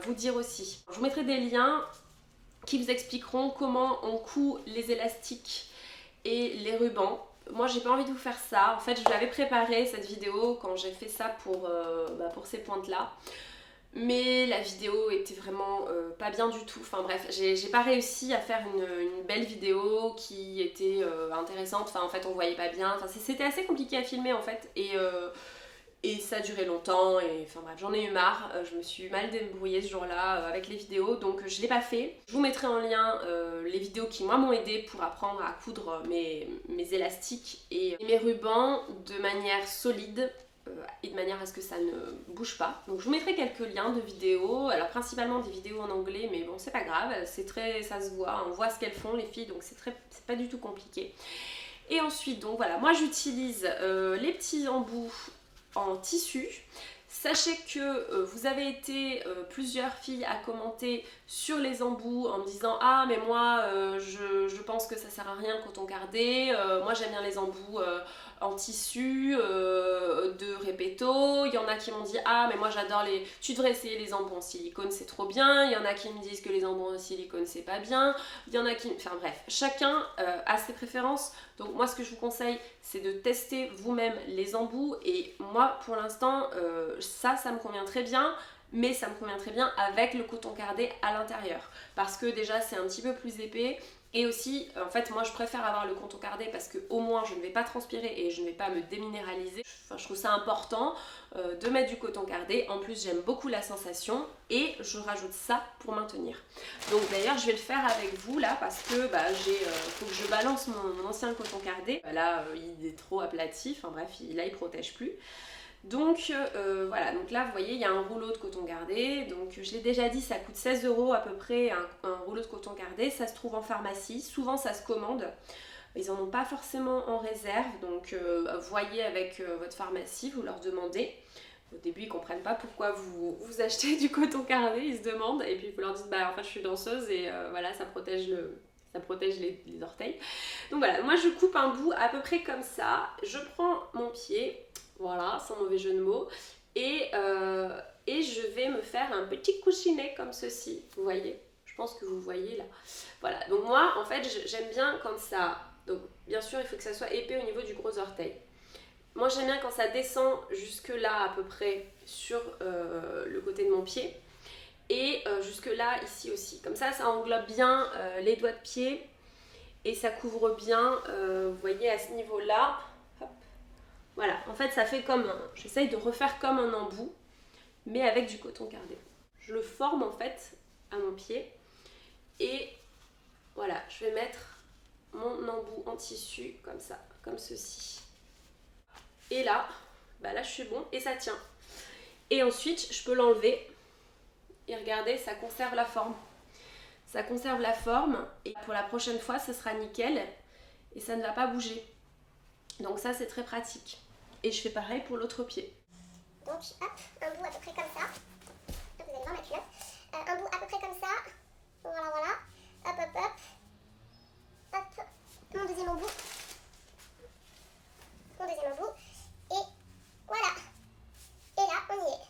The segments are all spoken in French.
vous dire aussi. Je vous mettrai des liens qui vous expliqueront comment on coud les élastiques et les rubans. Moi j'ai pas envie de vous faire ça, en fait je l'avais préparé cette vidéo quand j'ai fait ça pour ces pointes là. Mais la vidéo était vraiment pas bien du tout. Enfin bref, j'ai pas réussi à faire une belle vidéo qui était intéressante. Enfin en fait on voyait pas bien. Enfin, c'était assez compliqué à filmer en fait. Et ça a duré longtemps. Et enfin bref, j'en ai eu marre. Je me suis mal débrouillée ce jour-là avec les vidéos. Donc je l'ai pas fait. Je vous mettrai en lien les vidéos qui moi m'ont aidé pour apprendre à coudre mes élastiques et mes rubans de manière solide. Et de manière à ce que ça ne bouge pas. Donc je vous mettrai quelques liens de vidéos, alors principalement des vidéos en anglais, mais bon c'est pas grave, ça se voit, on voit ce qu'elles font les filles, donc c'est pas du tout compliqué. Et ensuite donc voilà, moi j'utilise les petits embouts en tissu. Sachez que vous avez été plusieurs filles à commenter sur les embouts en me disant ah mais moi je pense que ça sert à rien le coton cardé, moi j'aime bien les embouts en tissu, de répéto. Il y en a qui m'ont dit ah mais moi j'adore les... Tu devrais essayer les embouts en silicone, c'est trop bien. Il y en a qui me disent que les embouts en silicone c'est pas bien. Il y en a qui... Enfin bref, chacun a ses préférences. Donc moi ce que je vous conseille c'est de tester vous-même les embouts. Et moi pour l'instant ça me convient très bien. Mais ça me convient très bien avec le coton cardé à l'intérieur. Parce que déjà c'est un petit peu plus épais. Et aussi, en fait, moi je préfère avoir le coton cardé parce que au moins je ne vais pas transpirer et je ne vais pas me déminéraliser. Enfin, je trouve ça important de mettre du coton cardé. En plus, j'aime beaucoup la sensation et je rajoute ça pour maintenir. Donc d'ailleurs, je vais le faire avec vous là parce que faut que je balance mon ancien coton cardé. Là, il est trop aplati. Enfin bref, là, il protège plus. Donc voilà, donc là vous voyez il y a un rouleau de coton cardé, donc je l'ai déjà dit ça coûte 16 € à peu près un rouleau de coton cardé, ça se trouve en pharmacie, souvent ça se commande, ils en ont pas forcément en réserve, donc voyez avec votre pharmacie, vous leur demandez. Au début ils comprennent pas pourquoi vous achetez du coton cardé, ils se demandent, et puis vous leur dites bah en fait je suis danseuse et voilà ça protège les orteils. Donc voilà, moi je coupe un bout à peu près comme ça, je prends mon pied. Voilà, sans mauvais jeu de mots. Et je vais me faire un petit coussinet comme ceci. Vous voyez? Je pense que vous voyez là. Voilà, donc moi en fait j'aime bien quand ça... Donc bien sûr il faut que ça soit épais au niveau du gros orteil. Moi j'aime bien quand ça descend jusque là à peu près sur le côté de mon pied. Et jusque là ici aussi. Comme ça englobe bien les doigts de pied. Et ça couvre bien, vous voyez à ce niveau-là. Voilà, en fait ça fait comme j'essaye de refaire comme un embout, mais avec du coton cardé. Je le forme en fait à mon pied et voilà, je vais mettre mon embout en tissu comme ça, comme ceci. Et là, là je suis bon et ça tient. Et ensuite je peux l'enlever et regardez, ça conserve la forme. Ça conserve la forme et pour la prochaine fois ça sera nickel et ça ne va pas bouger. Donc ça c'est très pratique. Et je fais pareil pour l'autre pied. Donc hop, un bout à peu près comme ça. Vous allez voir ma culotte. Un bout à peu près comme ça. Voilà, voilà. Hop, hop, hop. Hop. Mon deuxième embout. Mon deuxième embout. Et voilà. Et là, on y est.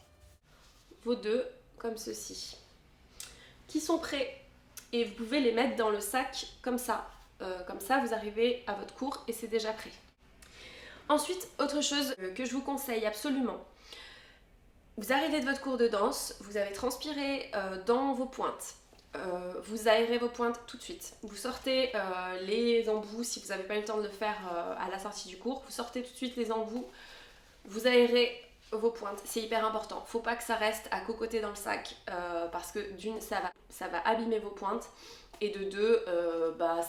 Vos deux, comme ceci. Qui sont prêts. Et vous pouvez les mettre dans le sac comme ça. Comme ça, vous arrivez à votre cours et c'est déjà prêt. Ensuite, autre chose que je vous conseille absolument. Vous arrivez de votre cours de danse, vous avez transpiré dans vos pointes. Vous aérez vos pointes tout de suite. Vous sortez les embouts, si vous n'avez pas eu le temps de le faire à la sortie du cours, vous sortez tout de suite les embouts, vous aérez vos pointes, c'est hyper important. Faut pas que ça reste à cocoter dans le sac parce que d'une, ça va abîmer vos pointes. Et de deux,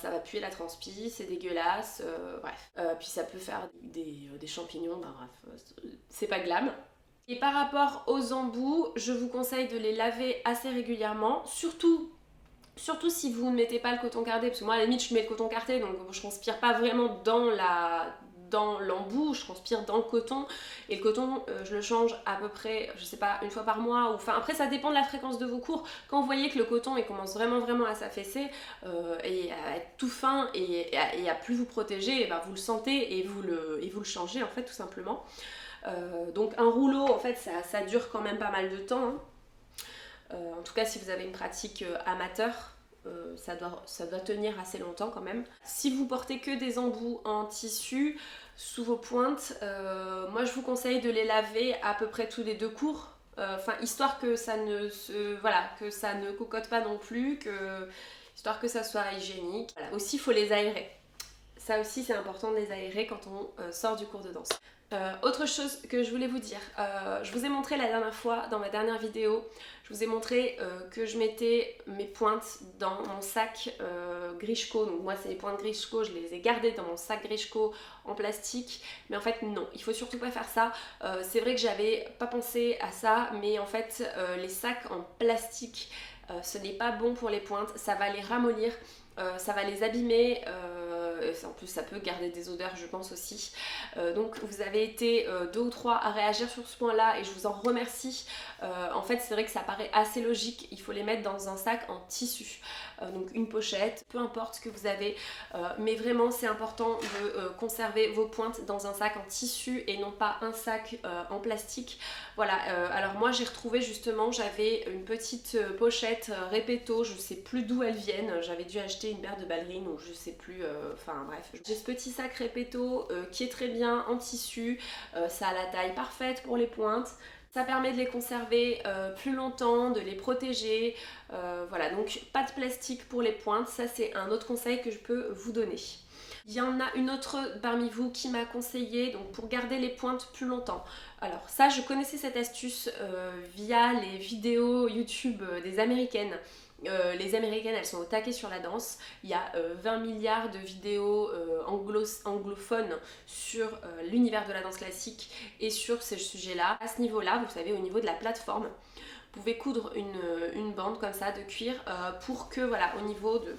ça va puer la transpi, c'est dégueulasse, bref. Puis ça peut faire des champignons, bref, c'est pas glam. Et par rapport aux embouts, je vous conseille de les laver assez régulièrement, surtout si vous ne mettez pas le coton cardé, parce que moi à la limite je mets le coton cardé, donc je transpire pas vraiment dans l'embout, je transpire dans le coton, et le coton je le change à peu près, je sais pas, une fois par mois, ou enfin après ça dépend de la fréquence de vos cours. Quand vous voyez que le coton il commence vraiment à s'affaisser et à être tout fin et à plus vous protéger, et vous le sentez et vous le changez en fait tout simplement. Donc un rouleau en fait ça dure quand même pas mal de temps, hein. En tout cas si vous avez une pratique amateur, ça doit tenir assez longtemps quand même. Si vous portez que des embouts en tissu sous vos pointes, moi je vous conseille de les laver à peu près tous les 2 cours. Histoire que ça ne cocotte pas non plus, histoire que ça soit hygiénique. Voilà. Aussi il faut les aérer. Ça aussi c'est important de les aérer quand on sort du cours de danse. Autre chose que je voulais vous dire, je vous ai montré la dernière fois dans ma dernière vidéo, je vous ai montré que je mettais mes pointes dans mon sac Grishko. Donc moi c'est les pointes Grishko, je les ai gardées dans mon sac Grishko en plastique, mais en fait non, il faut surtout pas faire ça. C'est vrai que j'avais pas pensé à ça, mais en fait les sacs en plastique, ce n'est pas bon pour les pointes, ça va les ramollir. Ça va les abîmer, en plus ça peut garder des odeurs je pense aussi. Donc vous avez été 2 ou 3 à réagir sur ce point là et je vous en remercie. En fait c'est vrai que ça paraît assez logique, il faut les mettre dans un sac en tissu, donc une pochette, peu importe ce que vous avez, mais vraiment c'est important de conserver vos pointes dans un sac en tissu et non pas un sac en plastique. Voilà, alors moi j'ai retrouvé justement, j'avais une petite pochette Repetto, je sais plus d'où elles viennent, j'avais dû acheter une paire de ballerines ou je sais plus, bref. J'ai ce petit sac Repetto qui est très bien en tissu, ça a la taille parfaite pour les pointes. Ça permet de les conserver plus longtemps, de les protéger. Voilà, donc pas de plastique pour les pointes, ça c'est un autre conseil que je peux vous donner. Il y en a une autre parmi vous qui m'a conseillé donc pour garder les pointes plus longtemps. Alors ça je connaissais cette astuce via les vidéos YouTube des américaines. Les américaines elles sont au taquet sur la danse, il y a 20 milliards de vidéos anglophones sur l'univers de la danse classique et sur ces sujets là. À ce niveau là, vous savez, au niveau de la plateforme, vous pouvez coudre une bande comme ça de cuir pour que voilà, au niveau de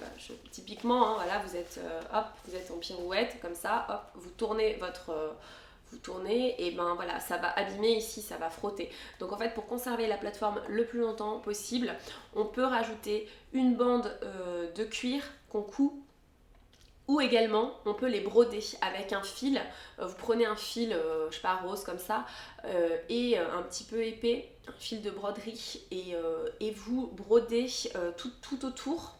typiquement hein, voilà, vous êtes en pirouette comme ça, hop, vous tournez vous tournez et ben voilà, ça va abîmer ici, ça va frotter. Donc en fait pour conserver la plateforme le plus longtemps possible, on peut rajouter une bande de cuir qu'on coud. Ou également, on peut les broder avec un fil. Vous prenez un fil, je sais pas, rose comme ça, et un petit peu épais, un fil de broderie, et vous brodez tout autour.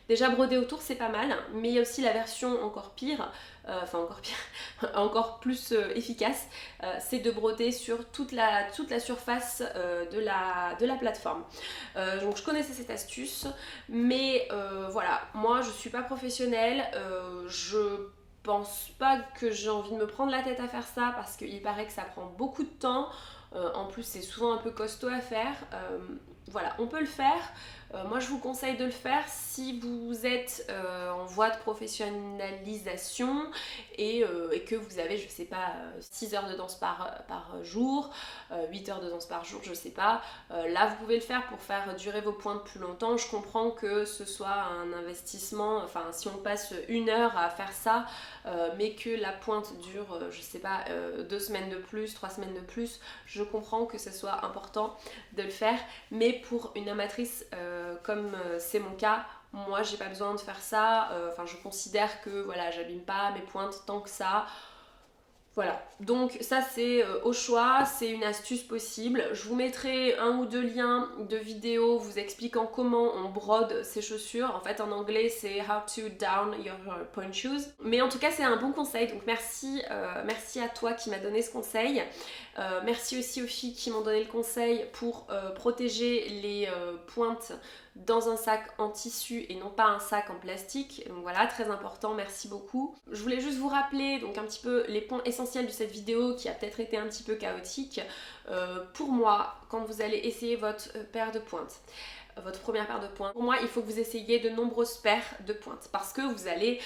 Déjà broder autour c'est pas mal, mais il y a aussi la version encore pire, encore plus efficace, c'est de broder sur toute la surface de la plateforme. Donc je connaissais cette astuce, mais voilà, moi je suis pas professionnelle, je pense pas que j'ai envie de me prendre la tête à faire ça parce qu'il paraît que ça prend beaucoup de temps. En plus c'est souvent un peu costaud à faire. Voilà, on peut le faire. Moi je vous conseille de le faire si vous êtes en voie de professionnalisation et que vous avez, je sais pas, 6 heures de danse par jour, 8 heures de danse par jour, je sais pas. Là vous pouvez le faire pour faire durer vos pointes plus longtemps. Je comprends que ce soit un investissement, enfin si on passe 1 heure à faire ça, mais que la pointe dure, je sais pas, 2 semaines de plus, 3 semaines de plus, je comprends que ce soit important de le faire, mais pour une amatrice comme c'est mon cas, moi j'ai pas besoin de faire ça, je considère que voilà, j'abîme pas mes pointes tant que ça. Voilà, donc ça c'est au choix, c'est une astuce possible. Je vous mettrai 1 ou 2 liens de vidéos vous expliquant comment on brode ces chaussures. En fait en anglais c'est how to down your point shoes. Mais en tout cas c'est un bon conseil, donc merci à toi qui m'a donné ce conseil. Merci aussi aux filles qui m'ont donné le conseil pour protéger les pointes dans un sac en tissu et non pas un sac en plastique. Donc voilà, très important, merci beaucoup. Je voulais juste vous rappeler donc un petit peu les points essentiels de cette vidéo qui a peut-être été un petit peu chaotique. Pour moi, quand vous allez essayer votre paire de pointes, votre première paire de pointes. Pour moi, il faut que vous essayiez de nombreuses paires de pointes parce que vous allez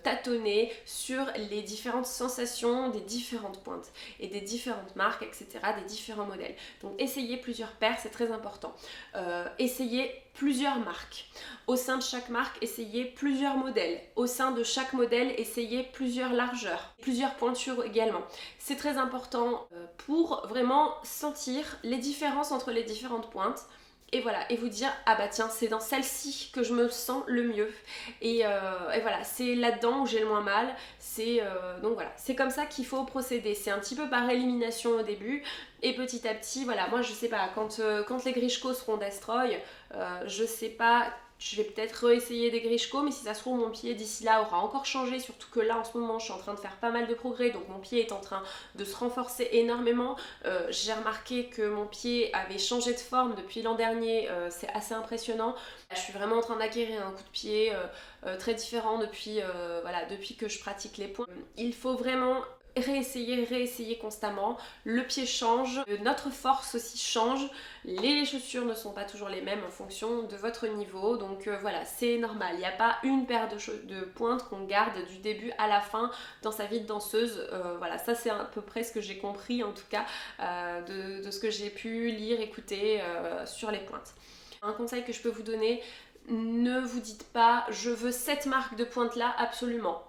tâtonner sur les différentes sensations des différentes pointes et des différentes marques, etc., des différents modèles. Donc essayez plusieurs paires, c'est très important. Essayez plusieurs marques. Au sein de chaque marque, essayez plusieurs modèles. Au sein de chaque modèle, essayez plusieurs largeurs, plusieurs pointures également. C'est très important pour vraiment sentir les différences entre les différentes pointes. et voilà, et vous dire ah bah tiens c'est dans celle-ci que je me sens le mieux et voilà, c'est là-dedans où j'ai le moins mal, donc voilà, c'est comme ça qu'il faut procéder, c'est un petit peu par élimination au début et petit à petit, voilà, moi je sais pas, quand les Grishko seront destroy, je sais pas, je vais peut-être réessayer des Grishko, mais si ça se trouve mon pied d'ici là aura encore changé, surtout que là en ce moment je suis en train de faire pas mal de progrès, donc mon pied est en train de se renforcer énormément. J'ai remarqué que mon pied avait changé de forme depuis l'an dernier, c'est assez impressionnant. Je suis vraiment en train d'acquérir un coup de pied très différent voilà, depuis que je pratique les points. Il faut vraiment réessayer constamment, le pied change, notre force aussi change, les chaussures ne sont pas toujours les mêmes en fonction de votre niveau, donc voilà, c'est normal, il n'y a pas une paire de pointes qu'on garde du début à la fin dans sa vie de danseuse, voilà, ça c'est à peu près ce que j'ai compris en tout cas de ce que j'ai pu lire, écouter sur les pointes. Un conseil que je peux vous donner, ne vous dites pas je veux cette marque de pointe là absolument.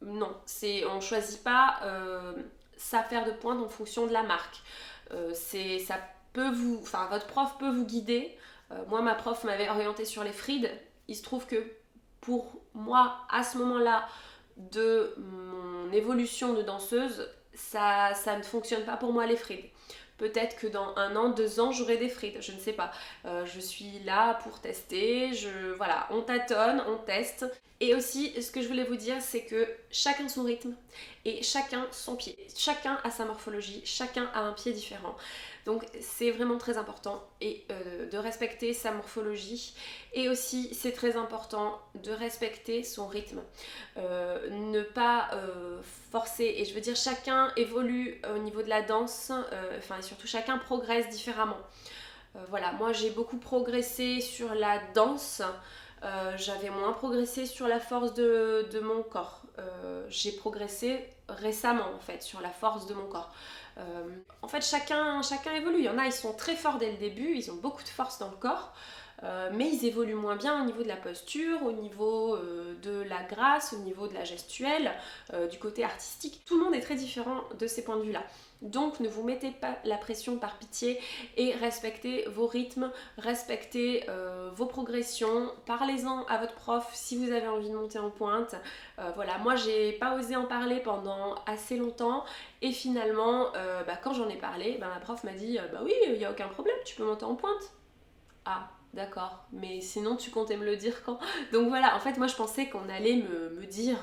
Non, on choisit pas sa paire de pointe en fonction de la marque. Ça peut votre prof peut vous guider. Moi, ma prof m'avait orientée sur les Fried. Il se trouve que pour moi, à ce moment-là de mon évolution de danseuse, ça ne fonctionne pas pour moi les Fried. Peut-être que dans 1 an, 2 ans, j'aurai des frites, je ne sais pas. Je suis là pour tester, voilà, on tâtonne, on teste. Et aussi, ce que je voulais vous dire, c'est que chacun son rythme et chacun son pied. Chacun a sa morphologie, chacun a un pied différent. Donc c'est vraiment très important de respecter sa morphologie. Et aussi, c'est très important de respecter son rythme. Ne pas forcer. Et je veux dire, chacun évolue au niveau de la danse, et surtout chacun progresse différemment. Voilà, moi j'ai beaucoup progressé sur la danse. J'avais moins progressé sur la force de mon corps. J'ai progressé récemment en fait sur la force de mon corps. En fait chacun évolue. Il y en a, ils sont très forts dès le début, ils ont beaucoup de force dans le corps. Mais ils évoluent moins bien au niveau de la posture, au niveau de la grâce, au niveau de la gestuelle, du côté artistique. Tout le monde est très différent de ces points de vue-là. Donc ne vous mettez pas la pression par pitié et respectez vos rythmes, respectez vos progressions, parlez-en à votre prof si vous avez envie de monter en pointe. Voilà, moi j'ai pas osé en parler pendant assez longtemps et finalement quand j'en ai parlé, ma prof m'a dit bah oui, il n'y a aucun problème, tu peux monter en pointe. Ah, d'accord, mais sinon tu comptais me le dire quand? Donc voilà, en fait moi je pensais qu'on allait me dire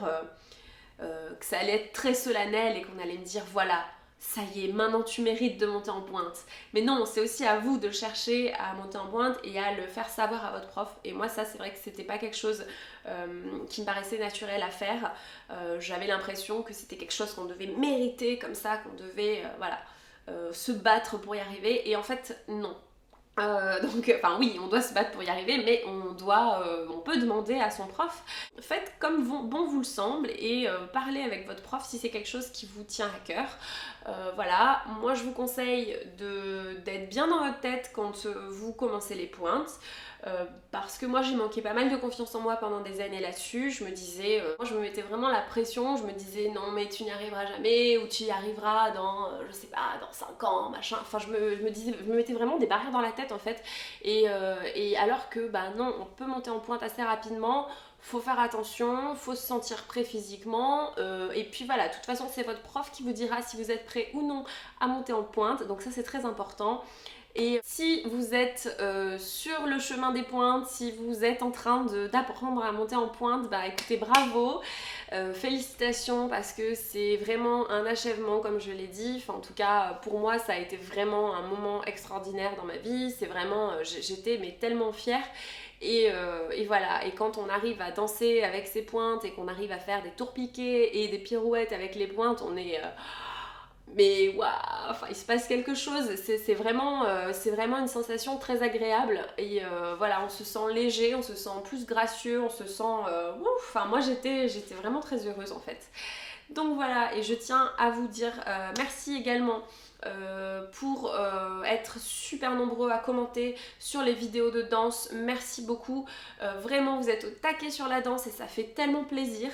que ça allait être très solennel et qu'on allait me dire voilà, ça y est, maintenant tu mérites de monter en pointe. Mais non, c'est aussi à vous de chercher à monter en pointe et à le faire savoir à votre prof. Et moi ça c'est vrai que c'était pas quelque chose qui me paraissait naturel à faire. J'avais l'impression que c'était quelque chose qu'on devait mériter comme ça, qu'on devait se battre pour y arriver. Et en fait non. Enfin oui, on doit se battre pour y arriver, mais on peut demander à son prof. Faites comme bon vous le semble et parlez avec votre prof si c'est quelque chose qui vous tient à cœur. Voilà, moi je vous conseille d'être bien dans votre tête quand vous commencez les pointes. Parce que moi j'ai manqué pas mal de confiance en moi pendant des années là-dessus. Je me disais, moi je me mettais vraiment la pression, je me disais non mais tu n'y arriveras jamais ou tu y arriveras dans, je sais pas, dans 5 ans, machin. Enfin je me mettais vraiment des barrières dans la tête en fait. Et alors que non, on peut monter en pointe assez rapidement. Faut faire attention, faut se sentir prêt physiquement et puis voilà, de toute façon c'est votre prof qui vous dira si vous êtes prêt ou non à monter en pointe, donc ça c'est très important. Et si vous êtes sur le chemin des pointes, si vous êtes en train d'apprendre à monter en pointe, écoutez, bravo, félicitations parce que c'est vraiment un achèvement comme je l'ai dit. Enfin, en tout cas, pour moi, ça a été vraiment un moment extraordinaire dans ma vie. C'est vraiment, j'étais tellement fière. Et voilà, et quand on arrive à danser avec ses pointes et qu'on arrive à faire des tours piqués et des pirouettes avec les pointes, on est... mais waouh, enfin, il se passe quelque chose, c'est vraiment une sensation très agréable et voilà, on se sent léger, on se sent plus gracieux, on se sent enfin moi j'étais vraiment très heureuse en fait. Donc voilà, et je tiens à vous dire merci également pour être super nombreux à commenter sur les vidéos de danse. Merci beaucoup, vraiment vous êtes au taquet sur la danse et ça fait tellement plaisir.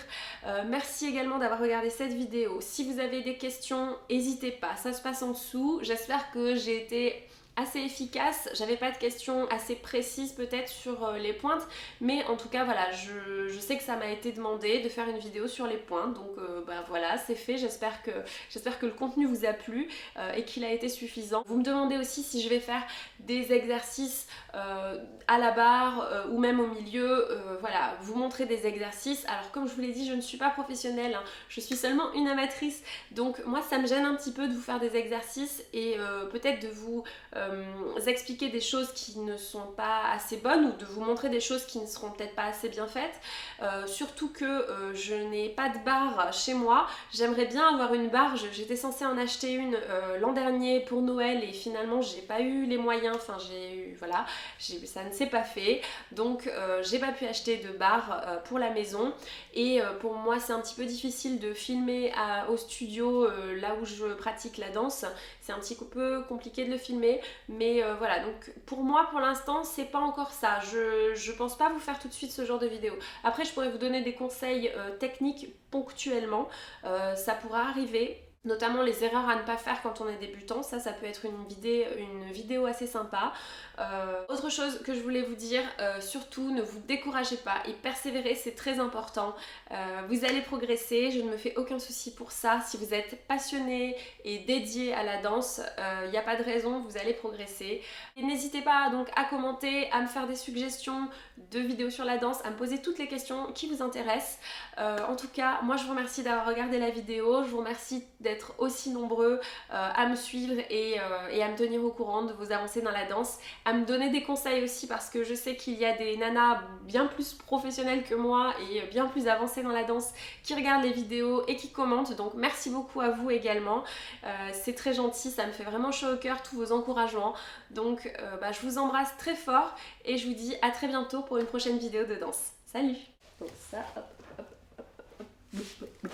Merci également d'avoir regardé cette vidéo. Si vous avez des questions, n'hésitez pas, ça se passe en dessous. J'espère que j'ai été assez efficace. J'avais pas de questions assez précises peut-être sur les pointes, mais en tout cas voilà, je sais que ça m'a été demandé de faire une vidéo sur les pointes, donc bah voilà, c'est fait. J'espère que le contenu vous a plu et qu'il a été suffisant. Vous me demandez aussi si je vais faire des exercices à la barre ou même au milieu, voilà, vous montrer des exercices. Alors comme je vous l'ai dit, je ne suis pas professionnelle, hein, je suis seulement une amatrice, donc moi ça me gêne un petit peu de vous faire des exercices et peut-être de vous expliquer des choses qui ne sont pas assez bonnes ou de vous montrer des choses qui ne seront peut-être pas assez bien faites, surtout que je n'ai pas de barre chez moi. J'aimerais bien avoir une barre, j'étais censée en acheter une l'an dernier pour Noël et finalement j'ai pas eu les moyens, enfin j'ai eu, voilà, ça ne s'est pas fait, donc j'ai pas pu acheter de barre pour la maison et pour moi c'est un petit peu difficile de filmer au studio là où je pratique la danse, c'est un petit peu compliqué de le filmer, mais voilà, donc pour moi pour l'instant c'est pas encore ça, je pense pas vous faire tout de suite ce genre de vidéo. Après je pourrais vous donner des conseils techniques ponctuellement, ça pourra arriver. Notamment les erreurs à ne pas faire quand on est débutant, ça peut être une vidéo assez sympa. Autre chose que je voulais vous dire, surtout ne vous découragez pas et persévérez, c'est très important. Vous allez progresser, je ne me fais aucun souci pour ça. Si vous êtes passionné et dédié à la danse, il n'y a pas de raison, vous allez progresser. Et n'hésitez pas donc à commenter, à me faire des suggestions de vidéos sur la danse, à me poser toutes les questions qui vous intéressent. En tout cas, moi je vous remercie d'avoir regardé la vidéo, je vous remercie d'être aussi nombreux à me suivre et à me tenir au courant de vos avancées dans la danse, à me donner des conseils aussi parce que je sais qu'il y a des nanas bien plus professionnelles que moi et bien plus avancées dans la danse qui regardent les vidéos et qui commentent, donc merci beaucoup à vous également, c'est très gentil, ça me fait vraiment chaud au cœur tous vos encouragements, donc je vous embrasse très fort et je vous dis à très bientôt pour une prochaine vidéo de danse. Salut! Donc ça, hop, hop, hop, hop, hop.